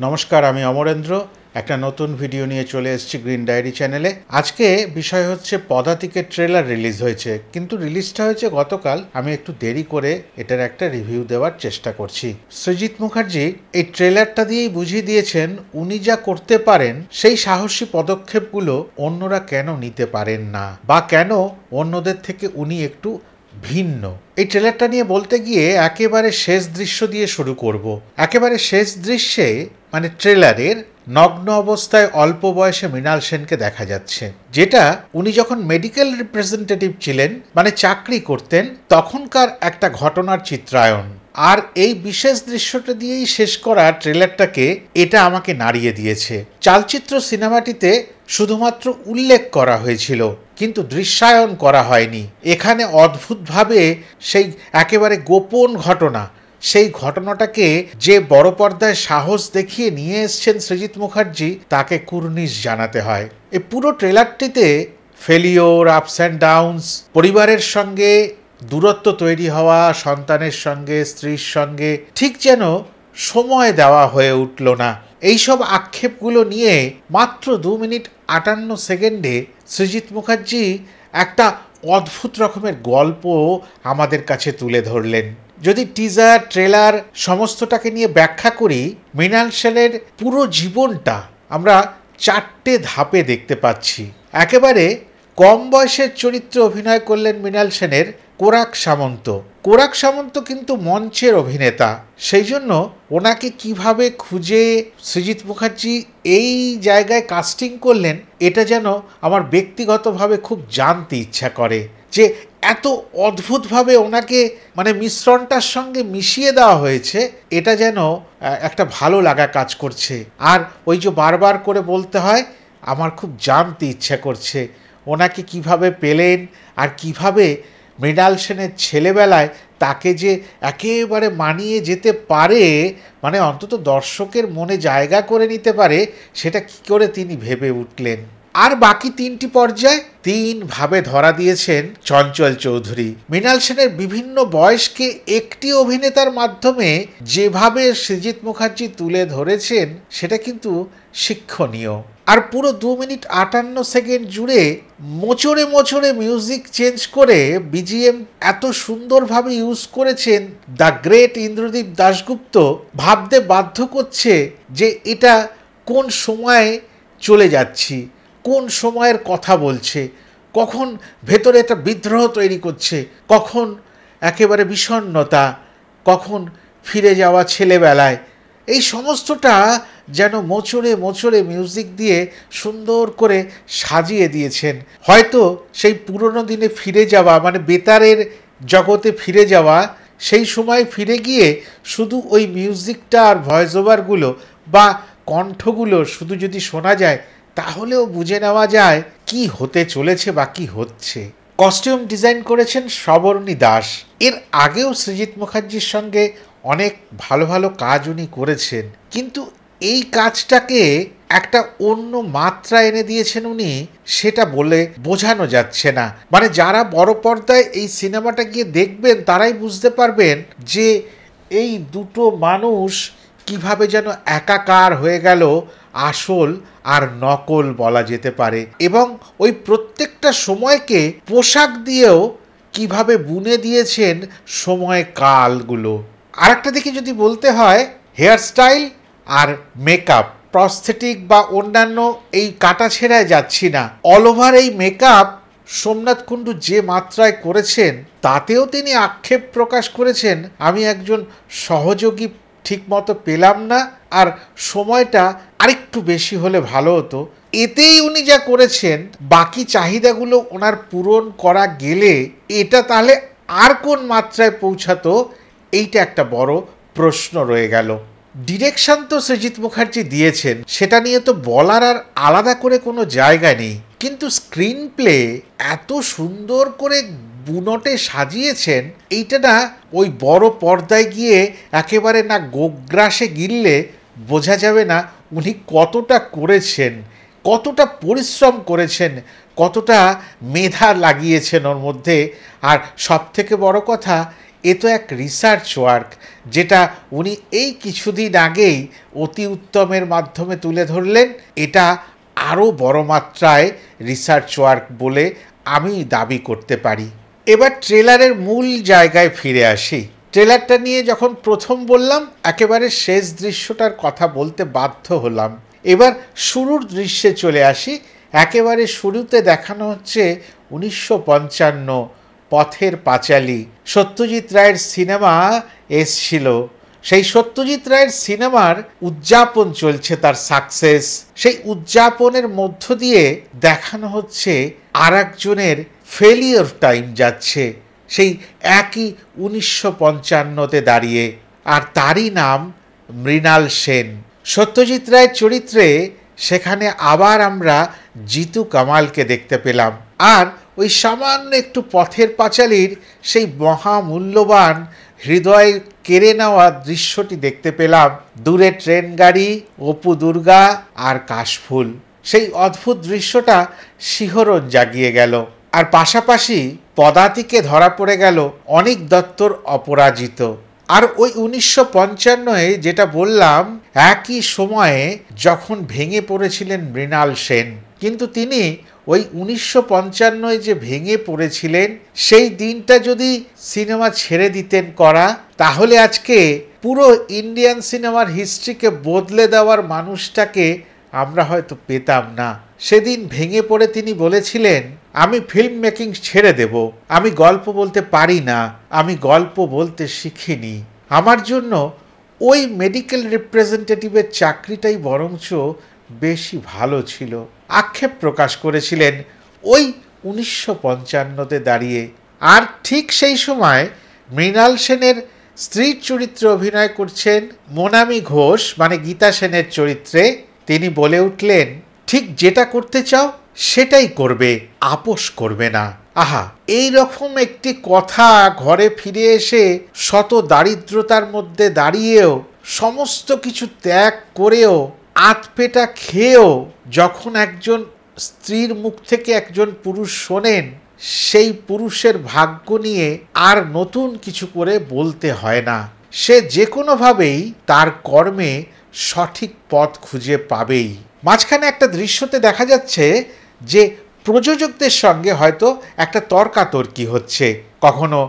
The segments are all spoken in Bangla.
নমস্কার, আমি অমরেন্দ্র। একটা নতুন ভিডিও নিয়ে চলে এসেছি গ্রিন ডায়েরি চ্যানেলে। আজকে বিষয় হচ্ছে পদাতিকের ট্রেলার রিলিজ হয়েছে, কিন্তু রিলিজটা হয়েছে গতকাল। আমি একটু দেরি করে এটার একটা রিভিউ দেওয়ার চেষ্টা করছি। সৃজিত মুখার্জি এই ট্রেলারটা দিয়েই বুঝিয়ে দিয়েছেন উনি যা করতে পারেন সেই সাহসী পদক্ষেপগুলো অন্যরা কেন নিতে পারেন না, বা কেন অন্যদের থেকে উনি একটু ভিন্ন। এই ট্রেলারটা নিয়ে বলতে গিয়ে একেবারে শেষ দৃশ্য দিয়ে শুরু করব। একেবারে শেষ দৃশ্যে মানে ট্রেলারের নগ্ন অবস্থায় অল্প বয়সে মৃণাল সেনকে দেখা যাচ্ছে, যেটা উনি যখন মেডিকেল রিপ্রেজেন্টেটিভ ছিলেন, মানে চাকরি করতেন, তখনকার একটা ঘটনার চিত্রায়ন। আর এই বিশেষ দৃশ্যটা দিয়েই শেষ করা ট্রেলারটাকে এটা আমাকে নাড়িয়ে দিয়েছে। চালচিত্র সিনেমাটিতে শুধুমাত্র উল্লেখ করা হয়েছিল, কিন্তু দৃশ্যায়ন করা হয়নি। এখানে অদ্ভুতভাবে সেই একেবারে গোপন ঘটনা, সেই ঘটনাটাকে যে বড় পর্দায় সাহস দেখিয়ে নিয়ে এসছেন সৃজিত মুখার্জি, তাকে কুর্নিশ জানাতে হয়। এই পুরো ট্রেলারটিতে ফেলিওর, আপস অ্যান্ড ডাউনস, পরিবারের সঙ্গে দূরত্ব তৈরি হওয়া, সন্তানের সঙ্গে, স্ত্রীর সঙ্গে ঠিক যেন সময় দেওয়া হয়ে উঠল না, এইসব আক্ষেপগুলো নিয়ে মাত্র 2 মিনিট 58 সেকেন্ডে সৃজিত মুখার্জি একটা অদ্ভুত রকমের গল্প আমাদের কাছে তুলে ধরলেন। যদি টিজার, ট্রেলার সমস্তটাকে নিয়ে ব্যাখ্যা করি, মৃণাল সেনের পুরো জীবনটা আমরা 4টে ধাপে দেখতে পাচ্ছি। একেবারে কম বয়সের চরিত্রে অভিনয় করলেন মৃণাল সেনের কোরাক সামন্ত। কোরাক সামন্ত কিন্তু মঞ্চের অভিনেতা, সেই জন্য ওনাকে কিভাবে খুঁজে সৃজিত মুখার্জি এই জায়গায় কাস্টিং করলেন, এটা যেন আমার ব্যক্তিগতভাবে খুব জানতে ইচ্ছা করে, যে এত অদ্ভুতভাবে ওনাকে মানে মিশ্রণটার সঙ্গে মিশিয়ে দেওয়া হয়েছে। এটা যেন একটা ভালো লাগা কাজ করছে। আর ওই যে বারবার করে বলতে হয়, আমার খুব জানতে ইচ্ছা করছে ওনাকে কিভাবে পেলেন, আর কিভাবে মৃণাল সেনের ছেলেবেলায় তাকে যে একেবারে মানিয়ে যেতে পারে, মানে অন্তত দর্শকের মনে জায়গা করে নিতে পারে, সেটা কি করে তিনি ভেবে উঠলেন। আর বাকি 3টি পর্যায় 3 ভাবে ধরা দিয়েছেন চঞ্চল চৌধুরী। মৃণাল সেনের বিভিন্ন বয়সকে একটি অভিনেতার মাধ্যমে যেভাবে সৃজিত মুখার্জি তুলে ধরেছেন, সেটা কিন্তু শিক্ষণীয়। আর পুরো 2 মিনিট 58 সেকেন্ড জুড়ে মোচড়ে মোচড়ে মিউজিক চেঞ্জ করে বিজিএম এত সুন্দরভাবে ইউজ করেছেন দ্য গ্রেট ইন্দ্রদীপ দাশগুপ্ত, ভাবতে বাধ্য করছে যে এটা কোন সময়ে চলে যাচ্ছি, কোন সময়ের কথা বলছে, কখন ভেতরে একটা বিদ্রোহ তৈরি করছে, কখন একেবারে বিষণ্ণতা, কখন ফিরে যাওয়া ছেলেবেলায়। এই সমস্তটা যেন মোচড়ে মোচড়ে মিউজিক দিয়ে সুন্দর করে সাজিয়ে দিয়েছেন। হয়তো সেই পুরনো দিনে ফিরে যাওয়া, মানে বেতারের জগতে ফিরে যাওয়া, সেই সময় ফিরে গিয়ে শুধু ওই মিউজিকটা আর ভয়েস ওভারগুলো বা কণ্ঠগুলো শুধু যদি শোনা যায়, তাহলেও বুঝে নেওয়া যায় কি হতে চলেছে বা কি হচ্ছে। কস্টিউম ডিজাইন করেছেন সবর্ণী দাস। এর আগেও সৃজিত মুখার্জির সঙ্গে অনেক ভালো ভালো কাজ উনি করেছেন, কিন্তু এই কাজটাকে একটা অন্য মাত্রা এনে দিয়েছেন উনি, সেটা বলে বোঝানো যাচ্ছে না। মানে যারা বড় পর্দায় এই সিনেমাটা গিয়ে দেখবেন, তারাই বুঝতে পারবেন যে এই দুটো মানুষ কিভাবে যেন একাকার হয়ে গেল, আসল আর নকল বলা যেতে পারে। এবং ওই প্রত্যেকটা সময়কে পোশাক দিয়েও কিভাবে বুনে দিয়েছেন সময় কালগুলো। আরেকটা দিকে যদি বলতে হয়, হেয়ার স্টাইল আর মেকআপ, প্রস্থেটিক বা অন্যান্য এই কাটা ছেঁড়ায় যাচ্ছি না, অল ওভার এই মেকআপ সোমনাথ কুণ্ডু যে মাত্রায় করেছেন, তাতেও তিনি আক্ষেপ প্রকাশ করেছেন, আমি একজন সহযোগী ঠিকমতো পেলাম না, আর সময়টা আরেকটু বেশি হলে ভালো হতো। এতেই উনি যা করেছেন, বাকি চাহিদাগুলো ওনার পূরণ করা গেলে এটা তাহলে আর কোন মাত্রায় পৌঁছাতো, এইটা একটা বড় প্রশ্ন রয়ে গেল। ডিরেকশন তো সৃজিত মুখার্জি দিয়েছেন, সেটা নিয়ে তো বলার আর আলাদা করে কোনো জায়গা নেই, কিন্তু স্ক্রিন প্লে এত সুন্দর করে বুনটে সাজিয়েছেন, এইটা না ওই বড় পর্দায় গিয়ে একেবারে না গোগ্রাসে গিললে বোঝা যাবে না উনি কতটা করেছেন, কতটা পরিশ্রম করেছেন, কতটা মেধা লাগিয়েছেন ওর মধ্যে। আর সব থেকে বড় কথা, এ তো এক রিসার্চ ওয়ার্ক, যেটা উনি এই কিছুদিন আগেই অতি উত্তমের মাধ্যমে তুলে ধরলেন। এটা আরও বড় মাত্রায় রিসার্চ ওয়ার্ক বলে আমি দাবি করতে পারি। এবার ট্রেলারের মূল জায়গায় ফিরে আসি। ট্রেলারটা নিয়ে যখন প্রথম বললাম, একেবারে শেষ দৃশ্যটার কথা বলতে বাধ্য হলাম। এবার শুরুর দৃশ্যে চলে আসি। একেবারে শুরুতে দেখানো হচ্ছে 1955, পথের পাঁচালী। সত্যজিৎ রায়ের সিনেমা এসছিল। সেই সত্যজিৎ রায়ের সিনেমার উদযাপন চলছে, তার সাকসেস। সেই উদযাপনের মধ্য দিয়ে দেখানো হচ্ছে আর একজনের ফেলিওর টাইম যাচ্ছে, সেই একই 1955-তে দাঁড়িয়ে, আর তারই নাম মৃণাল সেন। সত্যজিৎ রায়ের চরিত্রে সেখানে আবার আমরা জিতু কামালকে দেখতে পেলাম। আর ওই সামান্য একটু পথের পাঁচালীর সেই মহামূল্যবান হৃদয় কেড়ে নেওয়া দৃশ্যটি দেখতে পেলাম। দূরে ট্রেন গাড়ি, অপু দুর্গা আর কাশফুল। সেই অদ্ভুত দৃশ্যটা শিহরণ জাগিয়ে গেল। আর পাশাপাশি পদাতিকে ধরা পড়ে গেল অনিক দত্তর অপরাজিত। আর ওই 1955-এ যেটা বললাম, একই সময়ে যখন ভেঙে পড়েছিলেন মৃণাল সেন, কিন্তু তিনি ওই 1955-এ যে ভেঙে পড়েছিলেন, সেই দিনটা যদি সিনেমা ছেড়ে দিতেন করা, তাহলে আজকে পুরো ইন্ডিয়ান সিনেমার হিস্ট্রিকে বদলে দেওয়ার মানুষটাকে আমরা হয়তো পেতাম না। সেদিন ভেঙে পড়ে তিনি বলেছিলেন, আমি ফিল্ম মেকিং ছেড়ে দেব, আমি গল্প বলতে পারি না, আমি গল্প বলতে শিখিনি। আমার জন্য ওই মেডিকেল রিপ্রেজেন্টেটিভের চাকরিটাই বরঞ্চ বেশি ভালো ছিল। আক্ষেপ প্রকাশ করেছিলেন ওই 1955-তে দাঁড়িয়ে। আর ঠিক সেই সময় মৃণাল সেনের স্ত্রীর চরিত্রে অভিনয় করছেন মোনামি ঘোষ, মানে গীতা সেনের চরিত্রে। তিনি বলে উঠলেন, ঠিক যেটা করতে চাও সেটাই করবে, আপোষ করবে না। আহা, এই রকম একটি কথা ঘরে ফিরে এসে শত দারিদ্রতার মধ্যে দাঁড়িয়েও, সমস্ত কিছু ত্যাগ করেও, আতপেটা খেয়েও যখন একজন স্ত্রীর মুখ থেকে একজন পুরুষ শোনেন, সেই পুরুষের ভাগ্য নিয়ে আর নতুন কিছু করে বলতে হয় না। সে যে কোনোভাবেই তার কর্মে সঠিক পথ খুঁজে পাবেই। মাঝখানে একটা দৃশ্যতে দেখা যাচ্ছে যে প্রযোজকদের সঙ্গে হয়তো একটা তর্কাতর্কি হচ্ছে, কখনো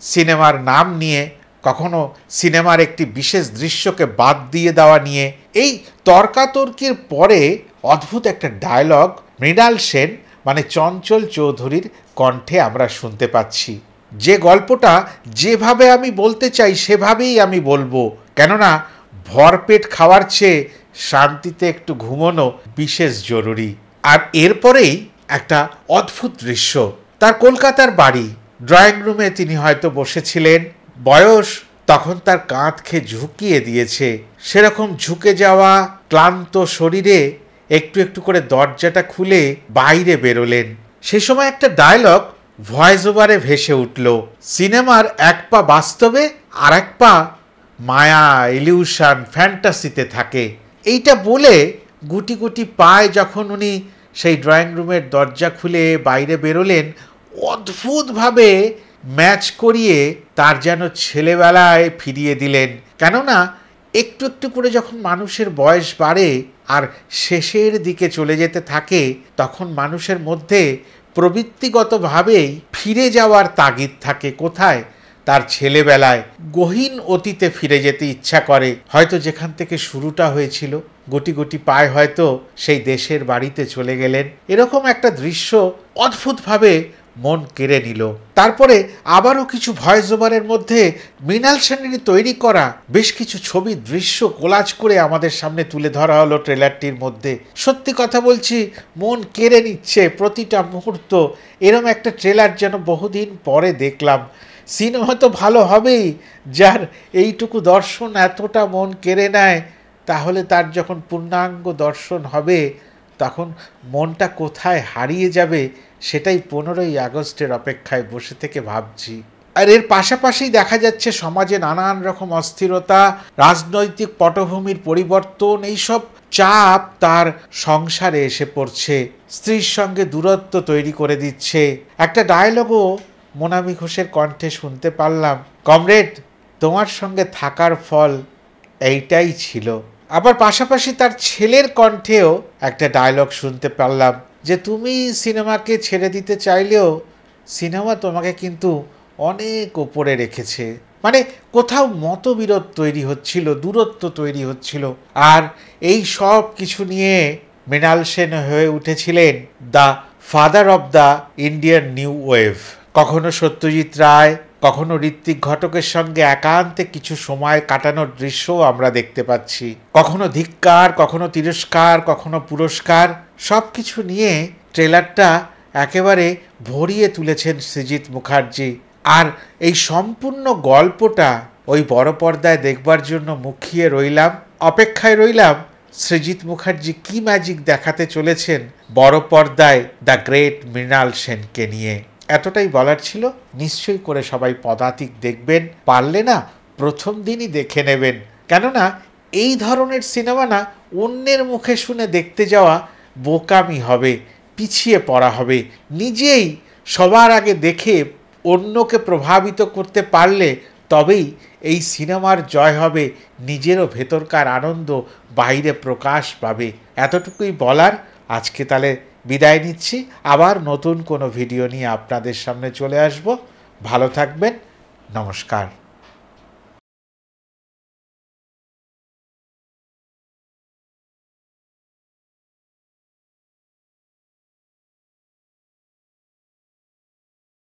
সিনেমার নাম নিয়ে, কখনো সিনেমার একটি বিশেষ দৃশ্যকে বাদ দিয়ে দেওয়া নিয়ে। এই তর্কাতর্কির পরে অদ্ভুত একটা ডায়লগ মৃণাল সেন, মানে চঞ্চল চৌধুরীর কণ্ঠে আমরা শুনতে পাচ্ছি, যে গল্পটা যেভাবে আমি বলতে চাই সেভাবেই আমি বলবো, কেননা ভরপেট খাওয়ার চেয়ে শান্তিতে একটু ঘুমোনো বিশেষ জরুরি। আর এরপরেই একটা অদ্ভুত দৃশ্য, তার কলকাতার বাড়ি, ড্রয়িং রুমে তিনি হয়তো বসেছিলেন। বয়স তখন তার কাঁধ খেয়ে ঝুঁকিয়ে দিয়েছে। সেরকম ঝুঁকে যাওয়া ক্লান্ত শরীরে একটু একটু করে দরজাটা খুলে বাইরে বেরোলেন। সে সময় একটা ডায়লগ ভয়েস ওভারে ভেসে উঠল, সিনেমার এক পা বাস্তবে আর এক পা মায়া, ইলিউশন, ফ্যান্টাসিতে থাকে। এইটা বলে গুটি গুটি পায় যখন উনি সেই ড্রয়িং রুমের দরজা খুলে বাইরে বেরোলেন, অদ্ভুতভাবে ম্যাচ করিয়ে তার যেন ছেলেবেলায় ফিরিয়ে দিলেন। কেননা একটু একটু করে যখন মানুষের বয়স বাড়ে আর শেষের দিকে চলে যেতে থাকে, তখন মানুষের মধ্যে প্রবৃত্তিগতভাবেই ফিরে যাওয়ার তাগিদ থাকে। কোথায়? তার ছেলেবেলায়, গহীন অতীতে ফিরে যেতে ইচ্ছা করে। হয়তো যেখান থেকে শুরুটা হয়েছিল, গুটি গুটি পায় হয়তো সেই দেশের বাড়িতে চলে গেলেন। এরকম একটা দৃশ্য অদ্ভুতভাবে মন কেড়ে নিল। তারপরে আবারও কিছু ভয়েস ওভারের মধ্যে মৃণাল সেনেরই তৈরি করা বেশ কিছু ছবি দৃশ্য কোলাজ করে আমাদের সামনে তুলে ধরা হলো ট্রেলারটির মধ্যে। সত্যি কথা বলছি, মন কেড়ে নিচ্ছে প্রতিটা মুহূর্ত। এরম একটা ট্রেলার যেন বহুদিন পরে দেখলাম। সিনেমা তো ভালো হবেই, যার এইটুকু দর্শন এতটা মন কেড়ে নেয়, তাহলে তার যখন পূর্ণাঙ্গ দর্শন হবে তখন মনটা কোথায় হারিয়ে যাবে, সেটাই 15ই আগস্টের অপেক্ষায় বসে থেকে ভাবছি। আর এর পাশাপাশি দেখা যাচ্ছে সমাজে নানান রকম অস্থিরতা, রাজনৈতিক পটভূমির পরিবর্তন, এইসব চাপ তার সংসারে এসে পড়ছে, স্ত্রীর সঙ্গে দূরত্ব তৈরি করে দিচ্ছে। একটা ডায়লগও মোনামি ঘোষের কণ্ঠে শুনতে পারলাম, কমরেড, তোমার সঙ্গে থাকার ফল এইটাই ছিল। আবার পাশাপাশি তার ছেলের কণ্ঠেও একটা ডায়লগ শুনতে পারলাম যে তুমি সিনেমাকে ছেড়ে দিতে চাইলেও সিনেমা তোমাকে কিন্তু অনেক ওপরে রেখেছে। মানে কোথাও মতবিরোধ তৈরি হচ্ছিল, দূরত্ব তৈরি হচ্ছিল। আর এই সব কিছু নিয়ে মৃণাল সেন হয়ে উঠেছিলেন the father of the Indian new wave. কখনো সত্যজিৎ রায়, কখনো ঋত্বিক ঘটকের সঙ্গে একান্তে কিছু সময় কাটানোর দৃশ্যও আমরা দেখতে পাচ্ছি। কখনো ধিক্কার, কখনো তিরস্কার, কখনো পুরস্কার, সব কিছু নিয়ে ট্রেলারটা একেবারে ভরিয়ে তুলেছেন সৃজিত মুখার্জি। আর এই সম্পূর্ণ গল্পটা ওই বড় পর্দায় দেখবার জন্য মুখিয়ে রইলাম, অপেক্ষায় রইলাম সৃজিত মুখার্জি কি ম্যাজিক দেখাতে চলেছেন বড় পর্দায় দ্য গ্রেট মৃণাল সেনকে নিয়ে। এতটাই বলার ছিল। নিশ্চয়ই করে সবাই পদাতিক দেখবেন, পারলে না প্রথম দিনই দেখে নেবেন। কেননা এই ধরনের সিনেমা না অন্যের মুখে শুনে দেখতে যাওয়া বোকামি হবে, পিছিয়ে পড়া হবে। নিজেই সবার আগে দেখে অন্যকে প্রভাবিত করতে পারলে তবেই এই সিনেমার জয় হবে, নিজেরও ভেতরকার আনন্দ বাইরে প্রকাশ পাবে। এতটুকুই বলার। আজকে তাহলে বিদায় নিচ্ছি। আবার নতুন কোনো ভিডিও নিয়ে আপনাদের সামনে চলে আসব। ভালো থাকবেন। নমস্কার।